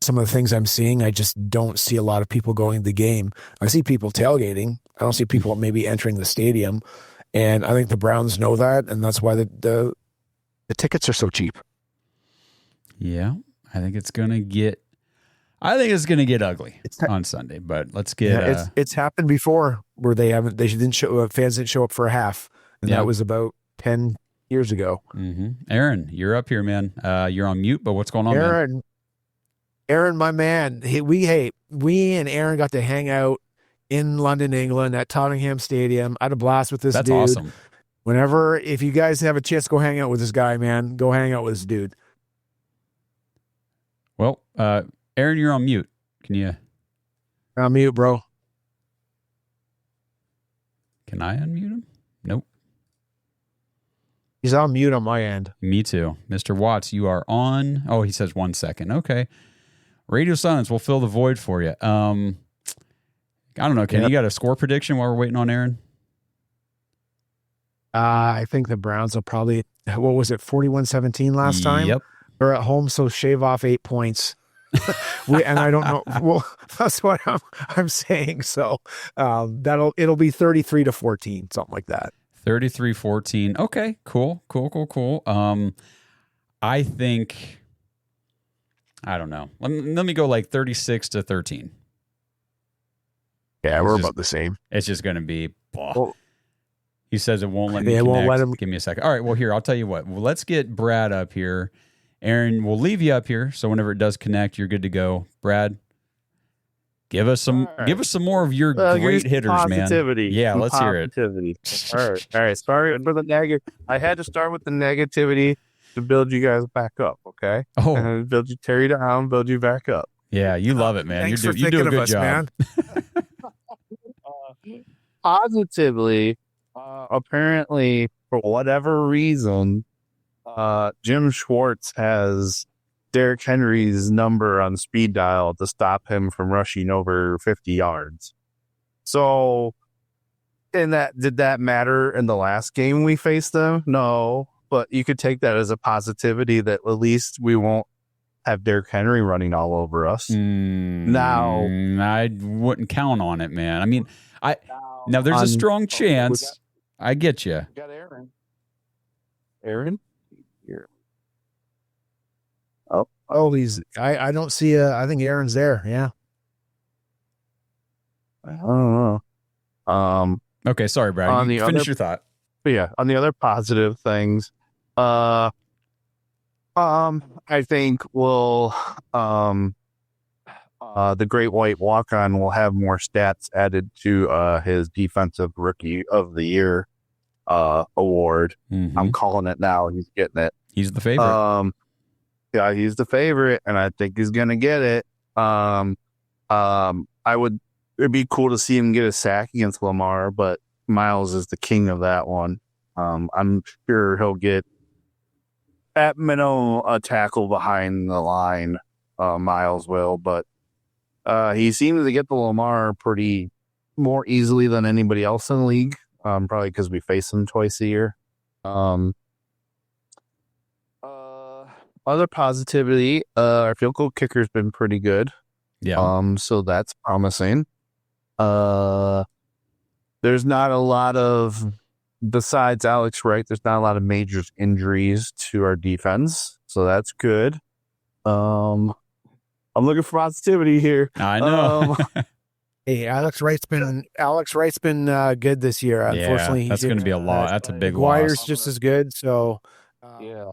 some of the things I'm seeing, I just don't see a lot of people going to the game. I see people tailgating. I don't see people maybe entering the stadium. And I think the Browns know that, and that's why the tickets are so cheap. Yeah, I think it's gonna get ugly on Sunday. But let's get. It's happened before where fans didn't show up for a half, and that was about 10 years ago. Mm-hmm. Aaron, you're up here, man. You're on mute, but what's going on, man? Aaron, my man. We and Aaron got to hang out in London, England at Tottenham Stadium. I had a blast with this dude. That's awesome. If you guys have a chance to go hang out with this guy, man, go hang out with this dude. Well, Aaron, you're on mute. Can you? On mute, bro. Can I unmute him? Nope. He's on mute on my end. Me too. Mr. Watts, you are on. Oh, he says 1 second. Okay. Radio silence will fill the void for you. I don't know. Can you got a score prediction while we're waiting on Aaron? I think the Browns will probably, 41-17 last time? Yep. They're at home, so shave off 8 points. And I don't know. Well, that's what I'm saying. So it'll be 33-14, something like that. 33-14. Okay, cool. I think, I don't know. Let me go like 36-13. Yeah, we're about the same. It's just going to be. Well, he says it won't let me. They won't let him. Give me a second. All right. Well, here, I'll tell you what. Well, let's get Brad up here. Aaron, we'll leave you up here. So whenever it does connect, you're good to go. Brad, give us some more of your great hitters, positivity. Man. Yeah, let's hear it. All right. Sorry for the negative. I had to start with the negativity to build you guys back up. Okay. Oh, and tear you down, build you back up. Yeah, you love it, man. You do a good job. Man. Positively, apparently, for whatever reason, Jim Schwartz has Derrick Henry's number on speed dial to stop him from rushing over 50 yards. So, did that matter in the last game we faced them? No, but you could take that as a positivity that at least we won't have Derrick Henry running all over us. Now, I wouldn't count on it, man. I mean, now there's a strong chance. I get you. We got Aaron? Here. Oh, I don't see I think Aaron's there. Yeah. I don't know. Okay, sorry, Brad. Finish your thought. But yeah, on the other positive things, I think the Great White Walk-On will have more stats added to his Defensive Rookie of the Year award. Mm-hmm. I'm calling it now. He's getting it. He's the favorite. Yeah, he's the favorite, and I think he's gonna get it. It'd be cool to see him get a sack against Lamar, but Miles is the king of that one. I'm sure he'll get at minimum a tackle behind the line. Miles will, but he seems to get the Lamar pretty more easily than anybody else in the league. Probably because we face him twice a year. Other positivity, our field goal kicker's been pretty good. Yeah. So that's promising. There's not a lot of besides Alex Wright, there's not a lot of major injuries to our defense, so that's good. I'm looking for positivity here. I know. Hey, Alex Wright's been good this year. Yeah, Unfortunately, that's going to be a lot. That's a big McGuire's loss. just as good. So, I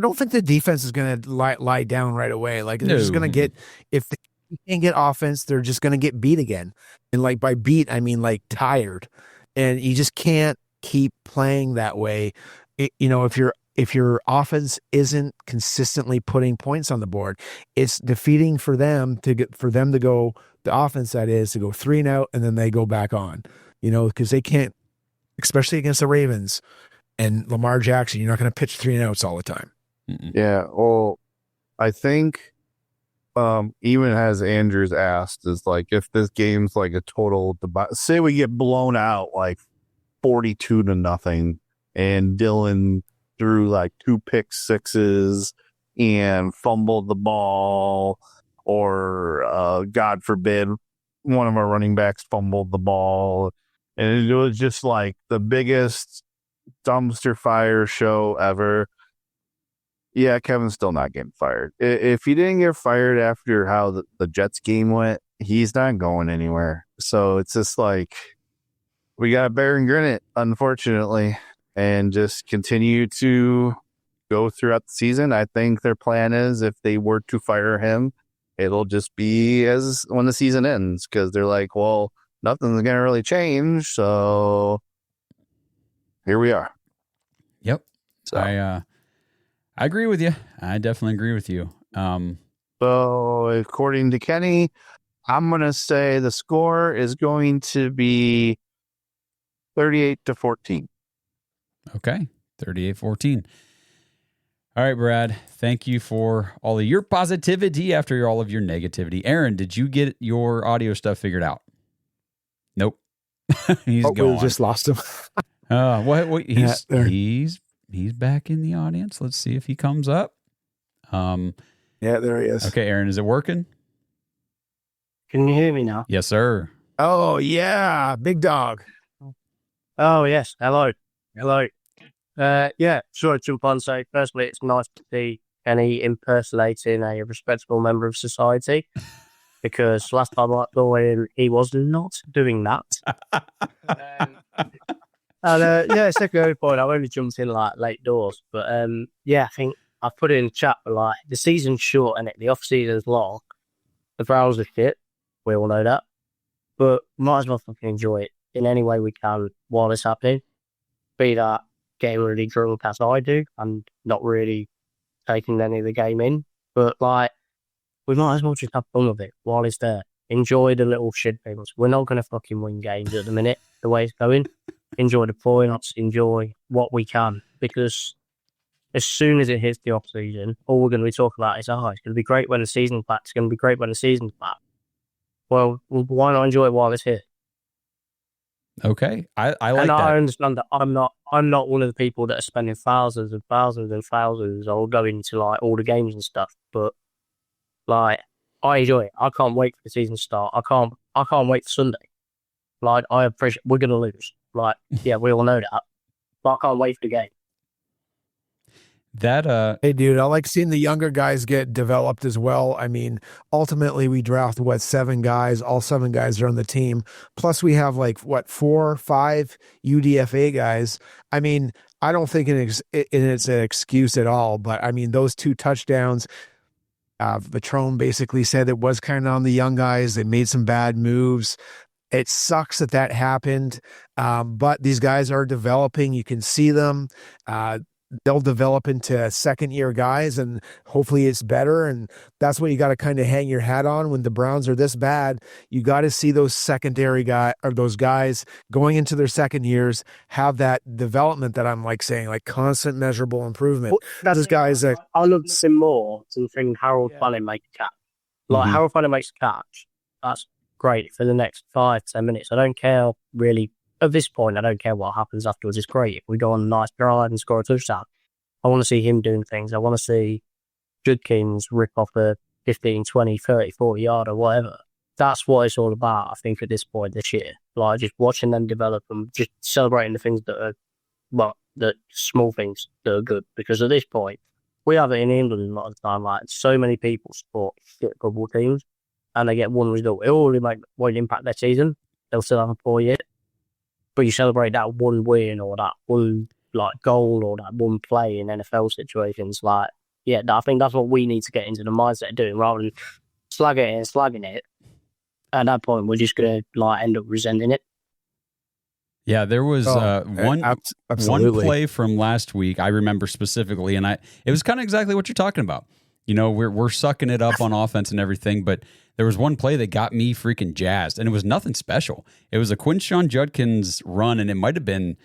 don't think the defense is going to lie down right away. Like they're just going to get, if they can't get offense, they're just going to get beat again. And like by beat, I mean like tired. And you just can't keep playing that way. If your offense isn't consistently putting points on the board, it's defeating for them to go, the offense that is, to go 3-and-out and then they go back on, because they can't, especially against the Ravens and Lamar Jackson. You're not going to pitch 3-and-outs all the time. Yeah. Well, I think even as Andrews asked, is like, if this game's like a total, say we get blown out like 42-0 and Dylan threw like 2 pick sixes and fumbled the ball, or God forbid, one of our running backs fumbled the ball, and it was just like the biggest dumpster fire show ever. Yeah, Kevin's still not getting fired. If he didn't get fired after how the Jets game went, he's not going anywhere. So it's just like, we got to bear and grin it, unfortunately, and just continue to go throughout the season. I think their plan is, if they were to fire him, it'll just be as when the season ends, because they're like, well, nothing's going to really change. So here we are. Yep. So I agree with you. I definitely agree with you. So according to Kenny, I'm going to say the score is going to be 38-14. Okay. 38-14. All right, Brad. Thank you for all of your positivity after all of your negativity. Aaron, did you get your audio stuff figured out? Nope. He's gone. We just lost him. What? He's back in the audience. Let's see if he comes up. Yeah, there he is. Okay, Aaron, is it working? Can you hear me now? Yes, sir. Oh yeah, big dog. Oh yes, hello. Yeah, sure. Jump on. So, firstly, it's nice to see Kenny impersonating a respectable member of society, because last time I saw him, he was not doing that. Yeah, second only point, I've only jumped in like late doors, but yeah, I think I put it in the chat, but like, the season's short and the off season's long. The Browns are shit, we all know that, but might as well fucking enjoy it in any way we can while it's happening. Be that getting really drunk as I do and not really taking any of the game in, but like, we might as well just have fun with it while it's there. Enjoy the little shit things. We're not going to fucking win games at the minute, the way it's going. Enjoy the points, enjoy what we can, because as soon as it hits the off season, all we're going to be talking about is, it's going to be great when the season's back. It's going to be great when the season's back. Well, why not enjoy it while it's here? Okay, I like and that. I understand that I'm not one of the people that are spending thousands and thousands and thousands or going to like all the games and stuff, but like, I enjoy it. I can't wait for the season to start. I can't wait for Sunday. Like, I appreciate, we're going to lose. Like, yeah, we all know that, but I can't wait for the game. Hey, dude, I like seeing the younger guys get developed as well. I mean, ultimately, we draft 7 guys. All 7 guys are on the team. Plus, we have 4 or 5 UDFA guys. I mean, I don't think it's an excuse at all. But I mean, those 2 touchdowns. Patrone basically said it was kind of on the young guys. They made some bad moves. It sucks that happened, but these guys are developing. You can see them. They'll develop into second-year guys, and hopefully it's better. And that's what you got to kind of hang your hat on when the Browns are this bad. You got to see those secondary those guys going into their second years have that development that I'm saying, constant measurable improvement. Well, those guys that I love to see more than seeing Harold Fanning make a catch. Harold Fanning makes a catch. That's great for the next 5-10 minutes. I don't care really. At this point, I don't care what happens afterwards. It's great. If we go on a nice drive and score a touchdown, I want to see him doing things. I want to see Judkins rip off a 15, 20, 30, 40 yard or whatever. That's what it's all about, I think, at this point this year. Like just watching them develop and just celebrating the things that are, well, the small things that are good. Because at this point, we have it in England a lot of the time. Like so many people support shit football teams, and they get one result. It already won't impact their season. They'll still have a poor year, but you celebrate that one win or that one like goal or that one play in NFL situations. Like, yeah, I think that's what we need to get into the mindset of doing, rather than slagging it. At that point, we're just gonna like end up resenting it. Yeah, there was one absolutely. play from last week I remember specifically, and it was kind of exactly what you're talking about. You know, we're sucking it up on offense and everything, but there was one play that got me freaking jazzed, and it was nothing special. It was a Quinshon Judkins run, and it might have been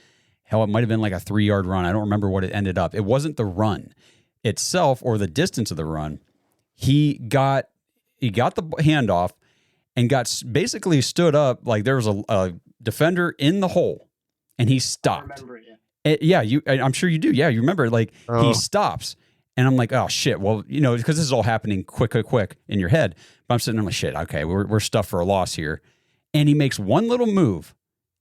like a 3-yard run. I don't remember what it ended up. It wasn't the run itself or the distance of the run. He got the handoff and basically stood up like there was a defender in the hole, and he stopped. I remember it, yeah. I'm sure you do. Yeah, you remember. Like he stops, and I'm like, oh shit. Well, you know, because this is all happening quick in your head. But I'm sitting there like, shit. Okay, we're stuffed for a loss here, and he makes one little move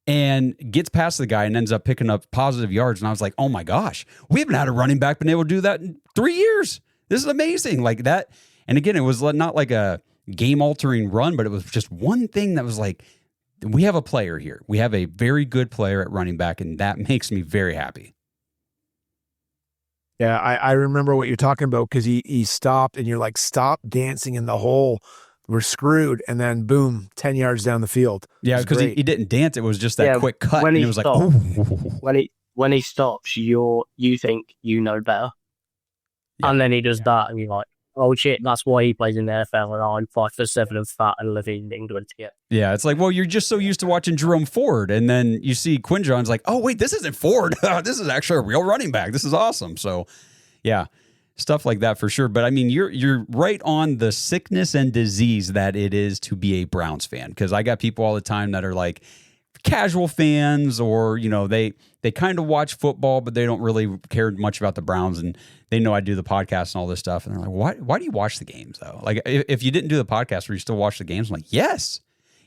and gets past the guy and ends up picking up positive yards. And I was like, oh my gosh, we haven't had a running back been able to do that in 3 years. This is amazing. Like that. And again, it was not like a game-altering run, but it was just one thing that was like, we have a player here. We have a very good player at running back, and that makes me very happy. Yeah, I remember what you're talking about because he stopped, and you're like, stop dancing in the hole. We're screwed. And then, boom, 10 yards down the field. Yeah, because he didn't dance. It was just that quick cut, when and he it was stopped, like, oh. When he stops, you think you know better. Yeah. And then he does that, and you're like, oh shit, that's why he plays in the NFL, and I'm 5'7" and fat and living in England. Yeah, it's like, well, you're just so used to watching Jerome Ford, and then you see Quinjon's like, oh wait, this isn't Ford. This is actually a real running back. This is awesome. So, yeah, stuff like that for sure. But I mean, you're right on the sickness and disease that it is to be a Browns fan, because I got people all the time that are like casual fans, or you know, they kind of watch football, but they don't really care much about the Browns, and they know I do the podcast and all this stuff, and they're like, why do you watch the games though? Like, if you didn't do the podcast, would you still watch the games? I'm like, yes,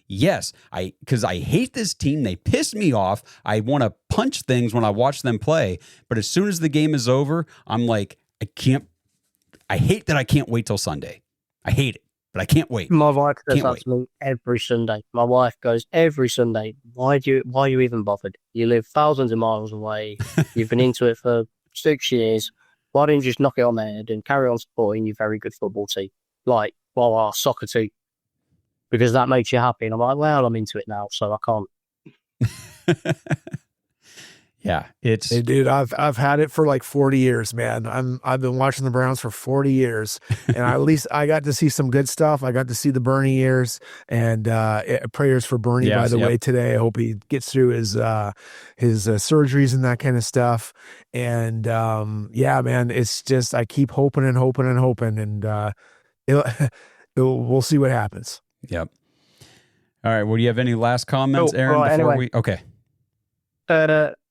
because I hate this team. They piss me off. I want to punch things when I watch them play, but as soon as the game is over, I'm like, I hate that I can't wait till Sunday. I hate it, but I can't wait. My wife does that to me every Sunday. My wife goes every Sunday, why are you even bothered? You live thousands of miles away. You've been into it for 6 years. Why don't you just knock it on the head and carry on supporting your very good football team, like our soccer team, because that makes you happy. And I'm like, well, I'm into it now, so I can't. Yeah, hey, dude, I've had it for like 40 years, man. I've been watching the Browns for 40 years, and at least I got to see some good stuff. I got to see the Bernie years, and prayers for Bernie, by the way, today. I hope he gets through his surgeries and that kind of stuff. And yeah, man, it's just I keep hoping and hoping and hoping, and we'll see what happens. Yep. All right. Well, do you have any last comments, Aaron? Okay.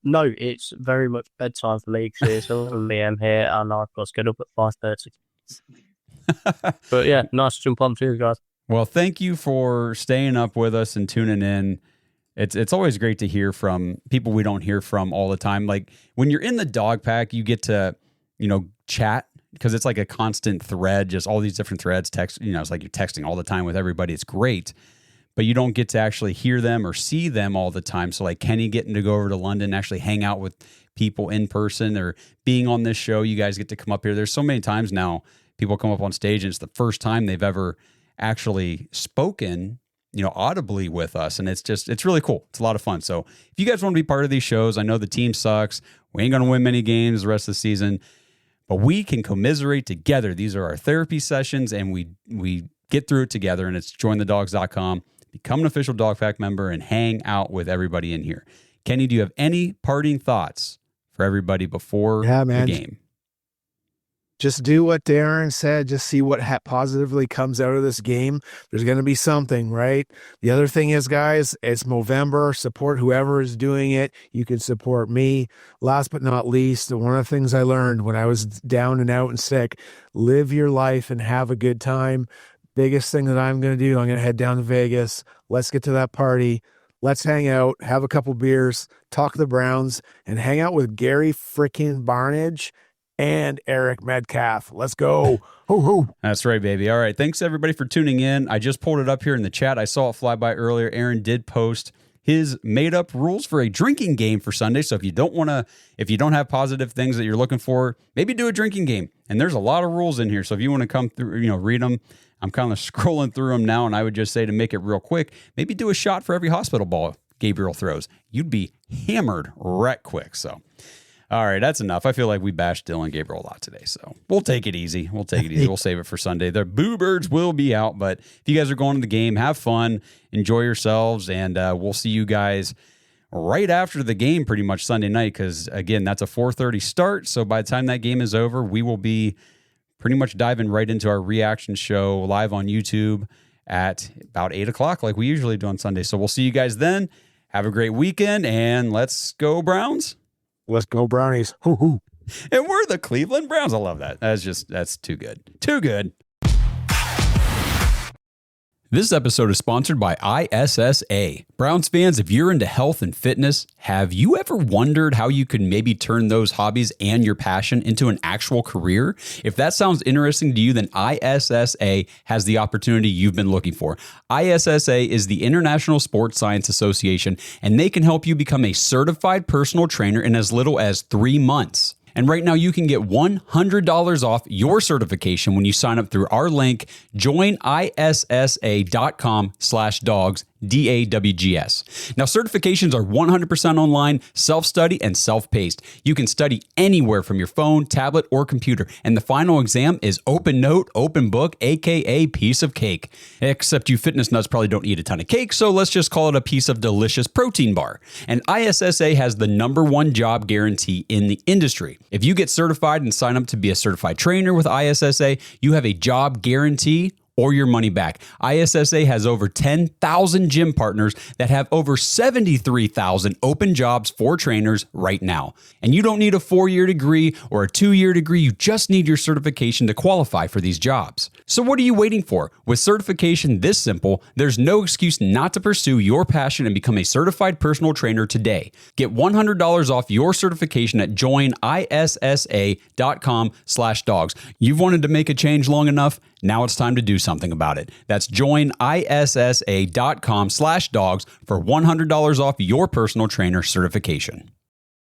No, it's very much bedtime for me because it's 11 p.m. here, and I've got to get up at 5:30. But yeah, nice to jump on too, guys. Well, thank you for staying up with us and tuning in. It's always great to hear from people we don't hear from all the time. Like when you're in the dog pack, you get to, chat, because it's like a constant thread, just all these different threads, text, it's like you're texting all the time with everybody. It's great. But you don't get to actually hear them or see them all the time. So like Kenny getting to go over to London, actually hang out with people in person, or being on this show, you guys get to come up here. There's so many times now people come up on stage and it's the first time they've ever actually spoken, audibly with us. And it's really cool. It's a lot of fun. So if you guys want to be part of these shows, I know the team sucks. We ain't going to win many games the rest of the season, but we can commiserate together. These are our therapy sessions, and we get through it together. And it's jointhedogs.com. Become an official Dog Pack member and hang out with everybody in here. Kenny, do you have any parting thoughts for everybody before the game? Just do what Darren said. Just see what positively comes out of this game. There's going to be something, right? The other thing is, guys, it's Movember. Support whoever is doing it. You can support me. Last but not least, one of the things I learned when I was down and out and sick, live your life and have a good time. Biggest thing that I'm going to do, I'm going to head down to Vegas. Let's get to that party. let's hang out, have a couple beers, talk the Browns, and hang out with Gary freaking Barnage and Eric Metcalf. Let's go. Ho, ho. That's right, baby. All right. Thanks, everybody, for tuning in. I just pulled it up here in the chat. I saw it fly by earlier. Aaron did post his made-up rules for a drinking game for Sunday. So if you don't have positive things that you're looking for, maybe do a drinking game. And there's a lot of rules in here. So if you want to come through, read them. I'm kind of scrolling through them now, and I would just say, to make it real quick, maybe do a shot for every hospital ball Gabriel throws. You'd be hammered right quick. So, all right, that's enough. I feel like we bashed Dylan Gabriel a lot today, so we'll take it easy. We'll save it for Sunday. The Boo Birds will be out, but if you guys are going to the game, have fun, enjoy yourselves, and we'll see you guys right after the game pretty much Sunday night, because, again, that's a 4:30 start, so by the time that game is over, we will be pretty much diving right into our reaction show live on YouTube at about 8 o'clock like we usually do on Sunday. So we'll see you guys then. Have a great weekend, and let's go Browns. Let's go Brownies. Hoo, hoo. And we're the Cleveland Browns. I love that. That's too good. Too good. This episode is sponsored by ISSA. Browns fans, if you're into health and fitness, have you ever wondered how you could maybe turn those hobbies and your passion into an actual career? If that sounds interesting to you, then ISSA has the opportunity you've been looking for. ISSA is the International Sports Science Association, and they can help you become a certified personal trainer in as little as 3 months. And right now you can get $100 off your certification when you sign up through our link, joinissa.com/dogs, DAWGS. Now, certifications are 100% online, self-study, and self-paced. You can study anywhere from your phone, tablet, or computer. And the final exam is open note, open book, aka piece of cake. Except you fitness nuts probably don't eat a ton of cake, so let's just call it a piece of delicious protein bar. And ISSA has the #1 job guarantee in the industry. If you get certified and sign up to be a certified trainer with ISSA, you have a job guarantee or your money back. ISSA has over 10,000 gym partners that have over 73,000 open jobs for trainers right now. And you don't need a 4-year degree or a 2-year degree. You just need your certification to qualify for these jobs. So what are you waiting for? With certification this simple, there's no excuse not to pursue your passion and become a certified personal trainer today. Get $100 off your certification at joinissa.com/dogs. You've wanted to make a change long enough. Now it's time to do something about it. That's joinissa.com/dogs for $100 off your personal trainer certification.